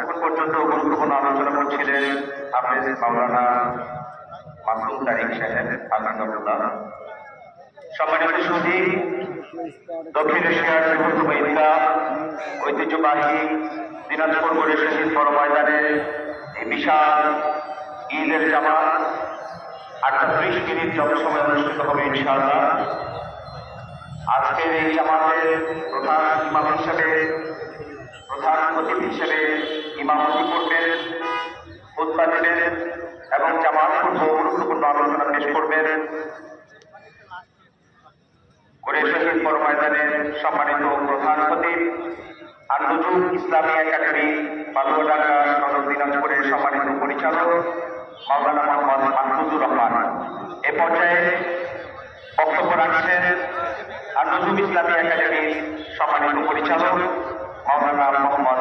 এতক্ষণ পর্যন্ত গুরুত্বপূর্ণ আলোচনা করছিলেন হাফেজ মাওলানা মাসুম তারিক সাহেব হাফিজাহুল্লাহ। সম্মানিত সুধী, দক্ষিণ এশিয়ার বৃহত্তম ঈদগাহ ঐতিহ্যবাহী দিনাজপুর গড়ে শহীদ বড় ময়দানে এই বিশাল ঈদের জামাত 38 মিনিট জনসময় অনুষ্ঠিত হবে ইনশাআল্লাহ। আজকের এই জামাতের প্রধান ইমাম হিসেবে, প্রধান অতিথি হিসেবে ইমামতি করবেন, খুতবা দেবেন এবং জামাত গুরুত্বপূর্ণ আলোচনা পেশ করবেন গড়ে শহীদ বড় ময়দানের সম্মানিত প্রধান খতিব আন-নুজুম ইসলামী একাডেমি বালুয়াডাঙ্গা সদর দিনাজপুরের সম্মানিত পরিচালক মাওলানা মোহাম্মদ মাহফুজুর রহমান। এ পর্যায়ে বক্তব্য রাখছেন আন-নুজুম ইসলামী একাডেমির সম্মানিত পরিচালক মাওলানা মোহাম্মদ